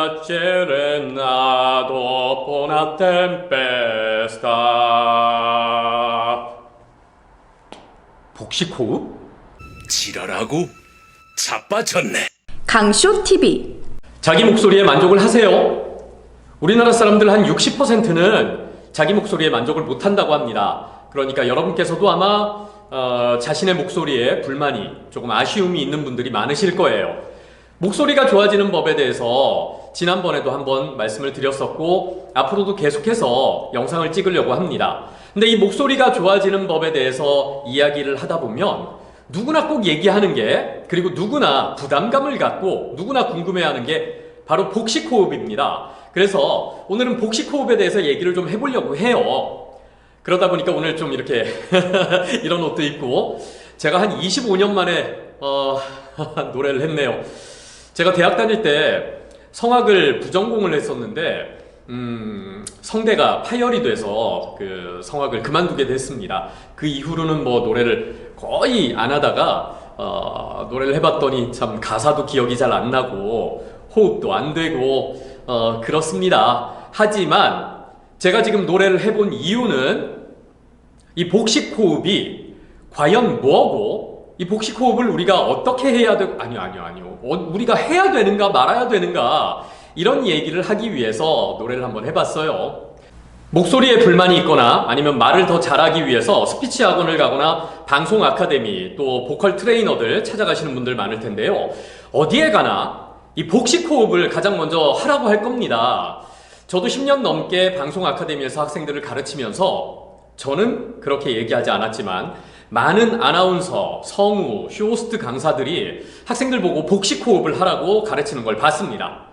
piacere dopo una tempesta. 복식호흡? 지랄하고 자빠졌네. 강쇼 TV. 자기 목소리에 만족을 하세요? 우리나라 사람들 한 60%는 자기 목소리에 만족을 못한다고 합니다. 그러니까 여러분께서도 아마 자신의 목소리에 불만이, 조금 아쉬움이 있는 분들이 많으실 거예요. 목소리가 좋아지는 법에 대해서 지난번에도 한번 말씀을 드렸었고 앞으로도 계속해서 영상을 찍으려고 합니다. 근데 이 목소리가 좋아지는 법에 대해서 이야기를 하다 보면 누구나 꼭 얘기하는 게, 그리고 누구나 부담감을 갖고 누구나 궁금해하는 게 바로 복식호흡입니다. 그래서 오늘은 복식호흡에 대해서 얘기를 좀 해보려고 해요. 그러다 보니까 오늘 좀 이렇게 이런 옷도 입고, 제가 한 25년 만에 노래를 했네요. 제가 대학 다닐 때 성악을 부전공을 했었는데 성대가 파열이 돼서 그 성악을 그만두게 됐습니다. 그 이후로는 뭐 노래를 거의 안 하다가 노래를 해봤더니 참 가사도 기억이 잘 안 나고 호흡도 안 되고 그렇습니다. 하지만 제가 지금 노래를 해본 이유는 이 복식호흡이 과연 뭐고, 이 복식호흡을 우리가 어떻게 해야 돼? 아니요. 우리가 해야 되는가 말아야 되는가, 이런 얘기를 하기 위해서 노래를 한번 해봤어요. 목소리에 불만이 있거나 아니면 말을 더 잘하기 위해서 스피치 학원을 가거나 방송 아카데미, 또 보컬 트레이너들 찾아가시는 분들 많을 텐데요. 어디에 가나 이 복식호흡을 가장 먼저 하라고 할 겁니다. 저도 10년 넘게 방송 아카데미에서 학생들을 가르치면서 저는 그렇게 얘기하지 않았지만 많은 아나운서, 성우, 쇼호스트 강사들이 학생들 보고 복식호흡을 하라고 가르치는 걸 봤습니다.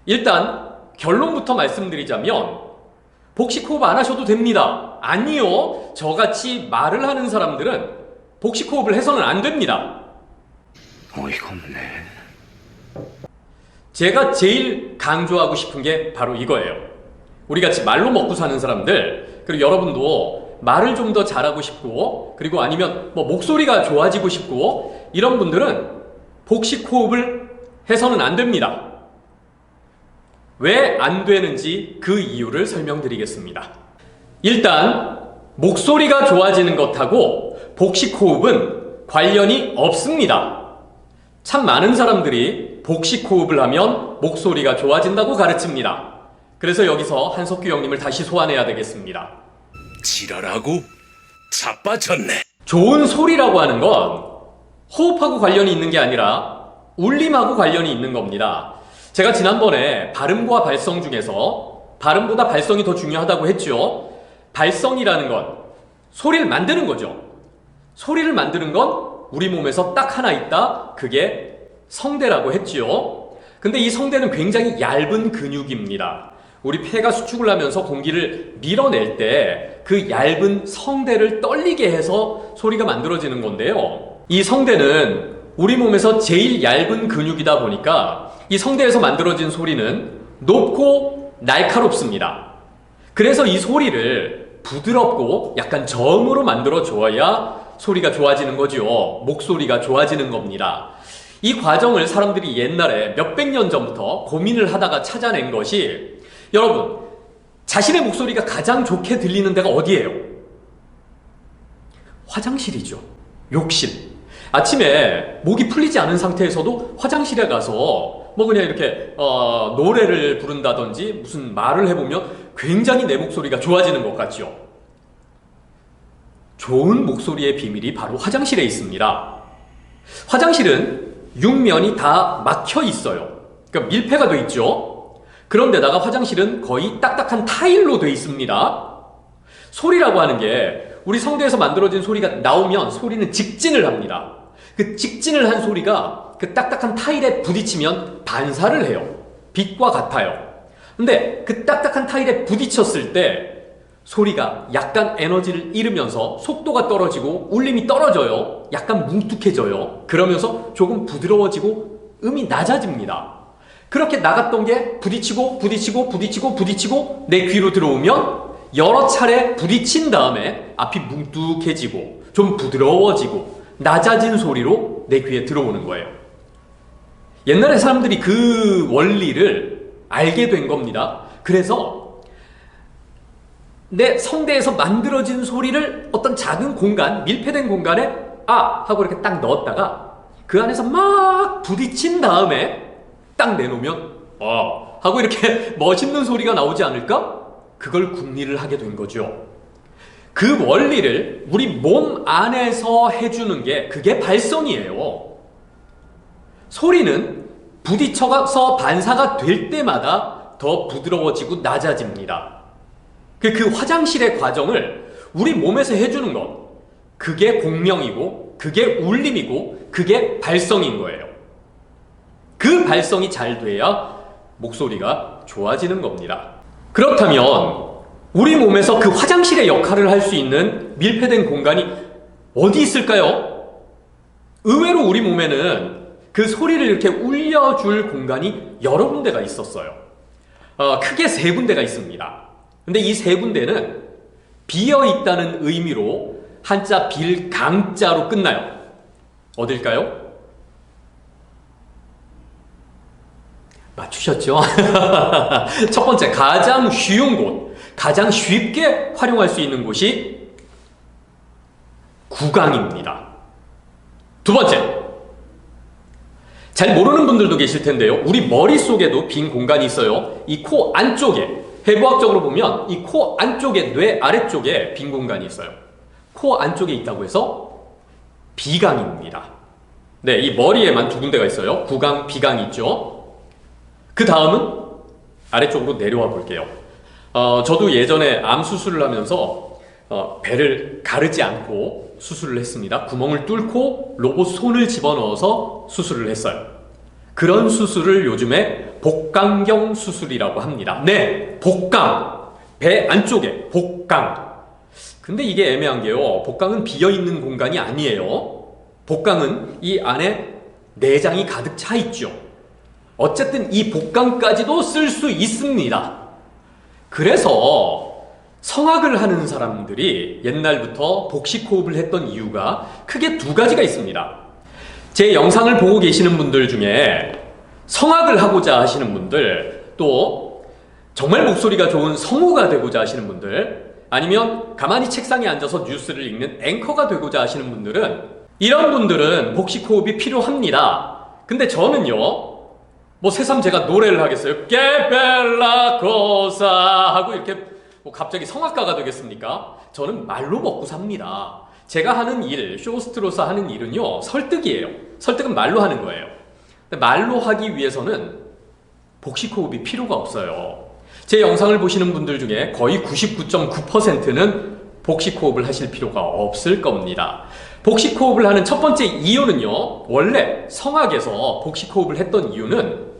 일단 결론부터 말씀드리자면 복식호흡 안 하셔도 됩니다. 아니요, 저같이 말을 하는 사람들은 복식호흡을 해서는 안 됩니다. 어이가 없네. 제가 제일 강조하고 싶은 게 바로 이거예요. 우리같이 말로 먹고 사는 사람들, 그리고 여러분도 말을 좀 더 잘하고 싶고, 그리고 아니면 뭐 목소리가 좋아지고 싶고, 이런 분들은 복식호흡을 해서는 안 됩니다. 왜 안 되는지 그 이유를 설명드리겠습니다. 일단 목소리가 좋아지는 것하고 복식호흡은 관련이 없습니다. 참 많은 사람들이 복식호흡을 하면 목소리가 좋아진다고 가르칩니다. 그래서 여기서 한석규 형님을 다시 소환해야 되겠습니다. 지랄하고 자빠졌네. 좋은 소리라고 하는 건 호흡하고 관련이 있는 게 아니라 울림하고 관련이 있는 겁니다. 제가 지난번에 발음과 발성 중에서 발음보다 발성이 더 중요하다고 했죠. 발성이라는 건 소리를 만드는 거죠. 소리를 만드는 건 우리 몸에서 딱 하나 있다. 그게 성대라고 했죠. 근데 이 성대는 굉장히 얇은 근육입니다. 우리 폐가 수축을 하면서 공기를 밀어낼 때 그 얇은 성대를 떨리게 해서 소리가 만들어지는 건데요. 이 성대는 우리 몸에서 제일 얇은 근육이다 보니까 이 성대에서 만들어진 소리는 높고 날카롭습니다. 그래서 이 소리를 부드럽고 약간 저음으로 만들어 줘야 소리가 좋아지는 거죠. 목소리가 좋아지는 겁니다. 이 과정을 사람들이 옛날에 몇백 년 전부터 고민을 하다가 찾아낸 것이, 여러분, 자신의 목소리가 가장 좋게 들리는 데가 어디예요? 화장실이죠. 욕실. 아침에 목이 풀리지 않은 상태에서도 화장실에 가서 뭐 그냥 이렇게 노래를 부른다든지 무슨 말을 해보면 굉장히 내 목소리가 좋아지는 것 같죠. 좋은 목소리의 비밀이 바로 화장실에 있습니다. 화장실은 육면이 다 막혀 있어요. 그러니까 밀폐가 돼 있죠. 그런데다가 화장실은 거의 딱딱한 타일로 돼 있습니다. 소리라고 하는 게 우리 성대에서 만들어진 소리가 나오면 소리는 직진을 합니다. 그 직진을 한 소리가 그 딱딱한 타일에 부딪히면 반사를 해요. 빛과 같아요. 근데 그 딱딱한 타일에 부딪혔을 때 소리가 약간 에너지를 잃으면서 속도가 떨어지고 울림이 떨어져요. 약간 뭉툭해져요. 그러면서 조금 부드러워지고 음이 낮아집니다. 그렇게 나갔던 게 부딪히고 내 귀로 들어오면 여러 차례 부딪힌 다음에 앞이 뭉툭해지고 좀 부드러워지고 낮아진 소리로 내 귀에 들어오는 거예요. 옛날에 사람들이 그 원리를 알게 된 겁니다. 그래서 내 성대에서 만들어진 소리를 어떤 작은 공간, 밀폐된 공간에 아! 하고 이렇게 딱 넣었다가 그 안에서 막 부딪힌 다음에 딱 내놓으면 하고 이렇게 멋있는 소리가 나오지 않을까? 그걸 궁리를 하게 된 거죠. 그 원리를 우리 몸 안에서 해주는 게 그게 발성이에요. 소리는 부딪혀서 반사가 될 때마다 더 부드러워지고 낮아집니다. 그 화장실의 과정을 우리 몸에서 해주는 것, 그게 공명이고 그게 울림이고 그게 발성인 거예요. 그 발성이 잘 돼야 목소리가 좋아지는 겁니다. 그렇다면 우리 몸에서 그 화장실의 역할을 할 수 있는 밀폐된 공간이 어디 있을까요? 의외로 우리 몸에는 그 소리를 이렇게 울려줄 공간이 여러 군데가 있었어요. 크게 세 군데가 있습니다. 근데 이 세 군데는 비어 있다는 의미로 한자 빌 강자로 끝나요. 어딜까요? 맞추셨죠? 첫 번째, 가장 쉬운 곳, 가장 쉽게 활용할 수 있는 곳이 구강입니다. 두 번째, 잘 모르는 분들도 계실 텐데요. 우리 머릿속에도 빈 공간이 있어요. 이 코 안쪽에, 해부학적으로 보면 이 코 안쪽에, 뇌 아래쪽에 빈 공간이 있어요. 코 안쪽에 있다고 해서 비강입니다. 네, 이 머리에만 두 군데가 있어요. 구강, 비강이 있죠. 그 다음은 아래쪽으로 내려와 볼게요. 저도 예전에 암 수술을 하면서 배를 가르지 않고 수술을 했습니다. 구멍을 뚫고 로봇 손을 집어넣어서 수술을 했어요. 그런 수술을 요즘에 복강경 수술이라고 합니다. 네, 복강. 배 안쪽에 복강. 근데 이게 애매한 게요. 복강은 비어있는 공간이 아니에요. 복강은 이 안에 내장이 가득 차 있죠. 어쨌든 이 복강까지도 쓸 수 있습니다. 그래서 성악을 하는 사람들이 옛날부터 복식호흡을 했던 이유가 크게 두 가지가 있습니다. 제 영상을 보고 계시는 분들 중에 성악을 하고자 하시는 분들, 또 정말 목소리가 좋은 성우가 되고자 하시는 분들, 아니면 가만히 책상에 앉아서 뉴스를 읽는 앵커가 되고자 하시는 분들은, 이런 분들은 복식호흡이 필요합니다. 근데 저는요, 새삼 제가 노래를 하겠어요. 깨벨라 코사 하고 이렇게 갑자기 성악가가 되겠습니까? 저는 말로 먹고 삽니다. 제가 하는 일, 쇼스트로서 하는 일은요, 설득이에요. 설득은 말로 하는 거예요. 근데 말로 하기 위해서는 복식호흡이 필요가 없어요. 제 영상을 보시는 분들 중에 거의 99.9%는 복식호흡을 하실 필요가 없을 겁니다. 복식호흡을 하는 첫 번째 이유는요, 원래 성악에서 복식호흡을 했던 이유는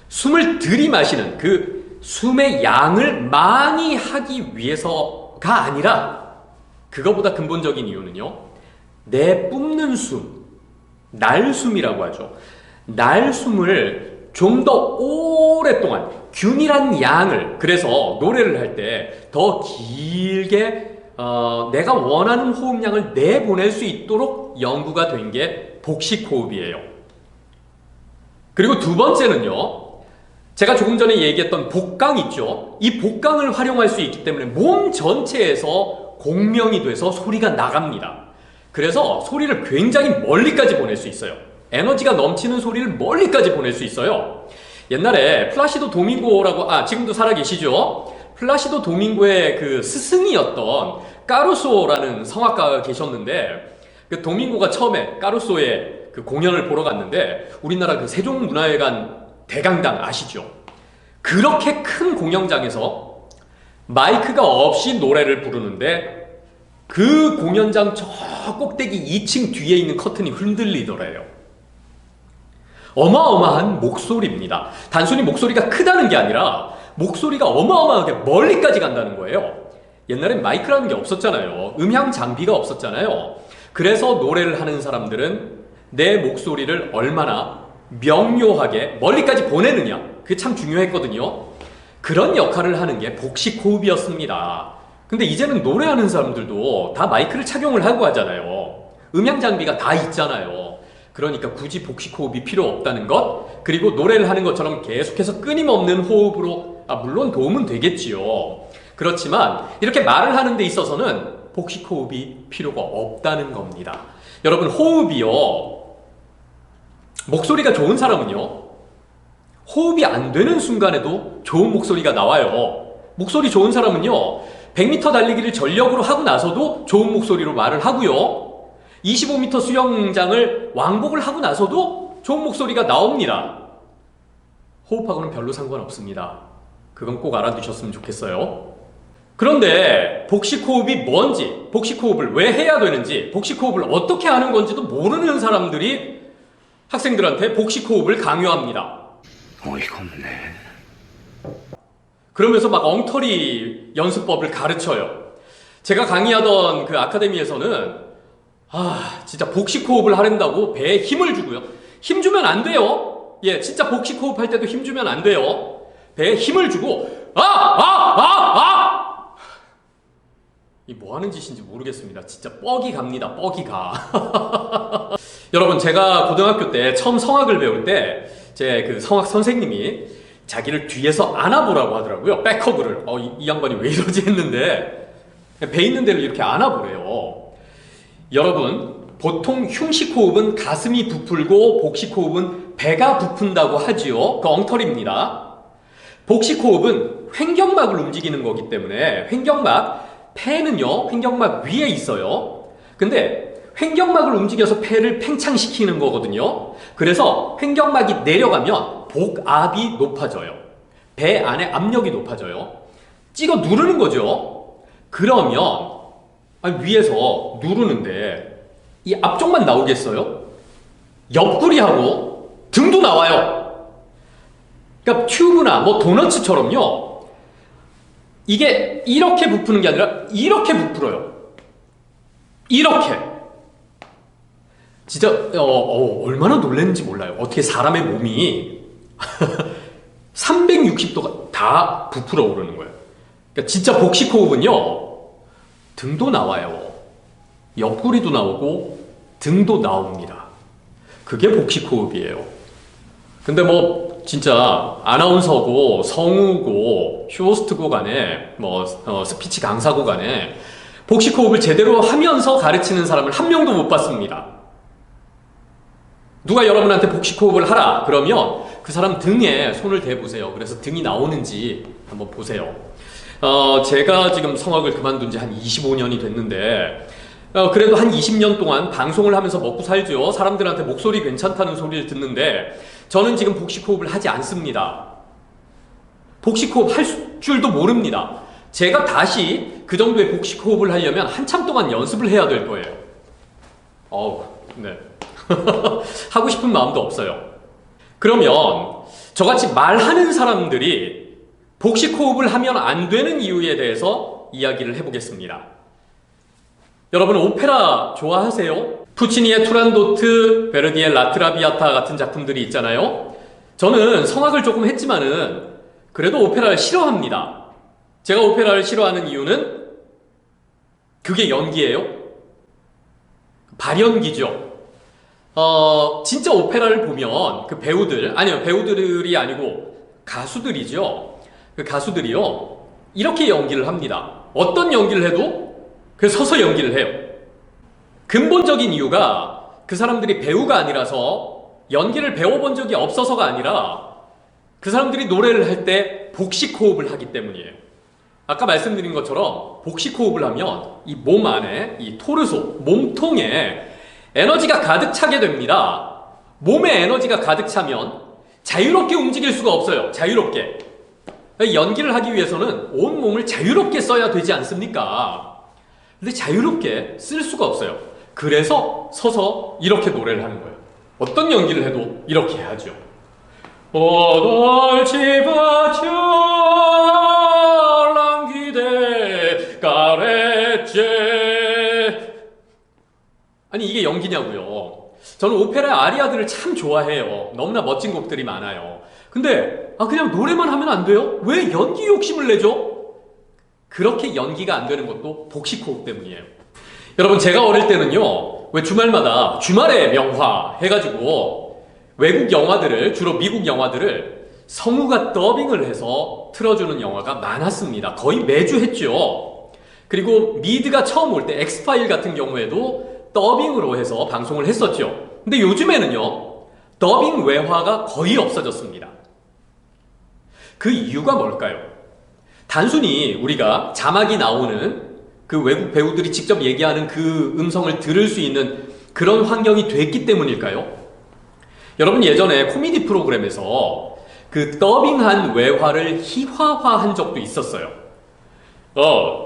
숨을 들이마시는 그 숨의 양을 많이 하기 위해서가 아니라, 그거보다 근본적인 이유는요, 내뿜는 숨, 날숨이라고 하죠. 날숨을 좀 더 오랫동안 균일한 양을, 그래서 노래를 할 때 더 길게 내가 원하는 호흡량을 내보낼 수 있도록 연구가 된 게 복식호흡이에요. 그리고 두 번째는요, 제가 조금 전에 얘기했던 복강 있죠. 이 복강을 활용할 수 있기 때문에 몸 전체에서 공명이 돼서 소리가 나갑니다. 그래서 소리를 굉장히 멀리까지 보낼 수 있어요. 에너지가 넘치는 소리를 멀리까지 보낼 수 있어요. 옛날에 플라시도 도밍고라고, 지금도 살아계시죠? 플라시도 도밍고의 그 스승이었던 까루소라는 성악가가 계셨는데, 그 도밍고가 처음에 까루소의 그 공연을 보러 갔는데, 우리나라 그 세종문화회관 대강당 아시죠? 그렇게 큰 공연장에서 마이크가 없이 노래를 부르는데, 그 공연장 저 꼭대기 2층 뒤에 있는 커튼이 흔들리더래요. 어마어마한 목소리입니다. 단순히 목소리가 크다는 게 아니라 목소리가 어마어마하게 멀리까지 간다는 거예요. 옛날엔 마이크라는 게 없었잖아요. 음향 장비가 없었잖아요. 그래서 노래를 하는 사람들은 내 목소리를 얼마나 명료하게 멀리까지 보내느냐, 그게 참 중요했거든요. 그런 역할을 하는 게 복식호흡이었습니다. 근데 이제는 노래하는 사람들도 다 마이크를 착용을 하고 하잖아요. 음향 장비가 다 있잖아요. 그러니까 굳이 복식 호흡이 필요 없다는 것, 그리고 노래를 하는 것처럼 계속해서 끊임없는 호흡으로, 물론 도움은 되겠지요. 그렇지만 이렇게 말을 하는 데 있어서는 복식 호흡이 필요가 없다는 겁니다. 여러분, 호흡이요, 목소리가 좋은 사람은요, 호흡이 안 되는 순간에도 좋은 목소리가 나와요. 목소리 좋은 사람은요, 100m 달리기를 전력으로 하고 나서도 좋은 목소리로 말을 하고요, 25m 수영장을 왕복을 하고 나서도 좋은 목소리가 나옵니다. 호흡하고는 별로 상관없습니다. 그건 꼭 알아두셨으면 좋겠어요. 그런데 복식호흡이 뭔지, 복식호흡을 왜 해야 되는지, 복식호흡을 어떻게 하는 건지도 모르는 사람들이 학생들한테 복식호흡을 강요합니다. 어이가 없네. 그러면서 막 엉터리 연습법을 가르쳐요. 제가 강의하던 그 아카데미에서는 진짜 복식호흡을 하란다고 배에 힘을 주고요. 힘 주면 안 돼요. 예, 진짜 복식호흡 할 때도 힘 주면 안 돼요. 배에 힘을 주고 이 뭐 하는 짓인지 모르겠습니다. 진짜 뻑이 갑니다. 뻑이 가. 여러분, 제가 고등학교 때 처음 성악을 배울 때 제 그 성악 선생님이 자기를 뒤에서 안아보라고 하더라고요. 백허그를. 이 양반이 왜 이러지 했는데 배 있는 데를 이렇게 안아보래요. 여러분, 보통 흉식호흡은 가슴이 부풀고 복식호흡은 배가 부푼다고 하지요. 그 엉터리입니다. 복식호흡은 횡격막을 움직이는 거기 때문에 폐는요, 횡격막 위에 있어요. 근데 횡격막을 움직여서 폐를 팽창시키는 거거든요. 그래서 횡격막이 내려가면 복압이 높아져요. 배 안에 압력이 높아져요. 찍어 누르는 거죠. 그러면 위에서 누르는데 이 앞쪽만 나오겠어요? 옆구리하고 등도 나와요. 그러니까 튜브나 뭐 도너츠처럼요, 이게 이렇게 부푸는 게 아니라 이렇게 부풀어요. 이렇게. 진짜 얼마나 놀랐는지 몰라요. 어떻게 사람의 몸이 360도가 다 부풀어 오르는 거예요. 그러니까 진짜 복식호흡은요, 등도 나와요. 옆구리도 나오고 등도 나옵니다. 그게 복식호흡이에요. 근데 뭐 진짜 아나운서고 성우고 쇼호스트고 간에 스피치 강사고 간에 복식호흡을 제대로 하면서 가르치는 사람을 한 명도 못 봤습니다. 누가 여러분한테 복식호흡을 하라 그러면 그 사람 등에 손을 대보세요. 그래서 등이 나오는지 한번 보세요. 제가 지금 성악을 그만둔 지 한 25년이 됐는데 그래도 한 20년 동안 방송을 하면서 먹고 살죠. 사람들한테 목소리 괜찮다는 소리를 듣는데 저는 지금 복식호흡을 하지 않습니다. 복식호흡 할 줄도 모릅니다. 제가 다시 그 정도의 복식호흡을 하려면 한참 동안 연습을 해야 될 거예요. 네. 하고 싶은 마음도 없어요. 그러면 저같이 말하는 사람들이 복식호흡을 하면 안 되는 이유에 대해서 이야기를 해보겠습니다. 여러분, 오페라 좋아하세요? 푸치니의 투란도트, 베르디의 라트라비아타 같은 작품들이 있잖아요. 저는 성악을 조금 했지만은 그래도 오페라를 싫어합니다. 제가 오페라를 싫어하는 이유는 그게 연기예요. 발연기죠. 진짜 오페라를 보면 그 배우들이 아니고 가수들이죠. 그 가수들이요, 이렇게 연기를 합니다. 어떤 연기를 해도 그 서서 연기를 해요. 근본적인 이유가 그 사람들이 배우가 아니라서, 연기를 배워본 적이 없어서가 아니라 그 사람들이 노래를 할 때 복식호흡을 하기 때문이에요. 아까 말씀드린 것처럼 복식호흡을 하면 이 몸 안에, 이 토르소, 몸통에 에너지가 가득 차게 됩니다. 몸에 에너지가 가득 차면 자유롭게 움직일 수가 없어요. 자유롭게. 연기를 하기 위해서는 온 몸을 자유롭게 써야 되지 않습니까? 근데 자유롭게 쓸 수가 없어요. 그래서 서서 이렇게 노래를 하는 거예요. 어떤 연기를 해도 이렇게 해야죠. 아니, 이게 연기냐고요. 저는 오페라 아리아들을 참 좋아해요. 너무나 멋진 곡들이 많아요. 근데 그냥 노래만 하면 안 돼요? 왜 연기 욕심을 내죠? 그렇게 연기가 안 되는 것도 복식호흡 때문이에요. 여러분, 제가 어릴 때는요, 왜 주말마다 주말의 명화 해가지고 외국 영화들을, 주로 미국 영화들을 성우가 더빙을 해서 틀어주는 영화가 많았습니다. 거의 매주 했죠. 그리고 미드가 처음 올 때 엑스파일 같은 경우에도 더빙으로 해서 방송을 했었죠. 근데 요즘에는요, 더빙 외화가 거의 없어졌습니다. 그 이유가 뭘까요? 단순히 우리가 자막이 나오는 그 외국 배우들이 직접 얘기하는 그 음성을 들을 수 있는 그런 환경이 됐기 때문일까요? 여러분, 예전에 코미디 프로그램에서 그 더빙한 외화를 희화화한 적도 있었어요.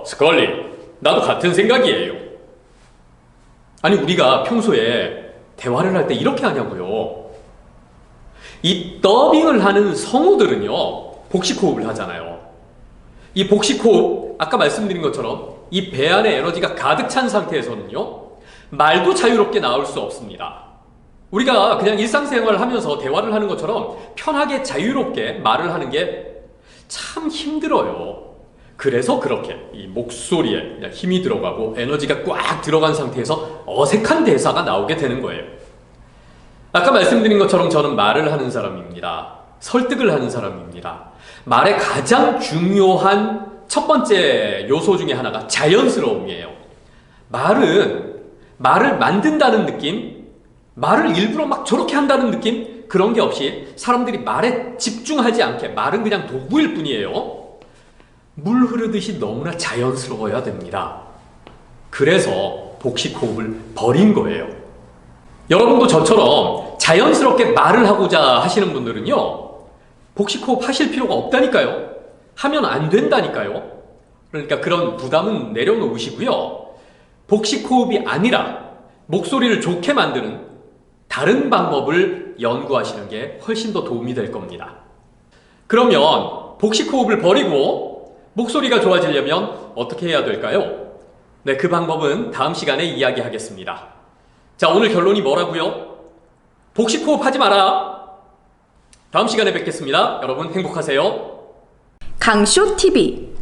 스컬리, 나도 같은 생각이에요. 아니, 우리가 평소에 대화를 할 때 이렇게 하냐고요. 이 더빙을 하는 성우들은요, 복식호흡을 하잖아요. 이 복식호흡, 아까 말씀드린 것처럼 이 배 안에 에너지가 가득 찬 상태에서는요, 말도 자유롭게 나올 수 없습니다. 우리가 그냥 일상생활을 하면서 대화를 하는 것처럼 편하게 자유롭게 말을 하는 게 참 힘들어요. 그래서 그렇게 이 목소리에 그냥 힘이 들어가고 에너지가 꽉 들어간 상태에서 어색한 대사가 나오게 되는 거예요. 아까 말씀드린 것처럼 저는 말을 하는 사람입니다. 설득을 하는 사람입니다. 말의 가장 중요한 첫 번째 요소 중에 하나가 자연스러움이에요. 말은 말을 만든다는 느낌, 말을 일부러 막 저렇게 한다는 느낌, 그런 게 없이 사람들이 말에 집중하지 않게, 말은 그냥 도구일 뿐이에요. 물 흐르듯이 너무나 자연스러워야 됩니다. 그래서 복식호흡을 버린 거예요. 여러분도 저처럼 자연스럽게 말을 하고자 하시는 분들은요, 복식호흡 하실 필요가 없다니까요. 하면 안 된다니까요. 그러니까 그런 부담은 내려놓으시고요. 복식호흡이 아니라 목소리를 좋게 만드는 다른 방법을 연구하시는 게 훨씬 더 도움이 될 겁니다. 그러면 복식호흡을 버리고 목소리가 좋아지려면 어떻게 해야 될까요? 네, 그 방법은 다음 시간에 이야기하겠습니다. 자, 오늘 결론이 뭐라고요? 복식호흡 하지 마라. 다음 시간에 뵙겠습니다. 여러분 행복하세요. 강쇼TV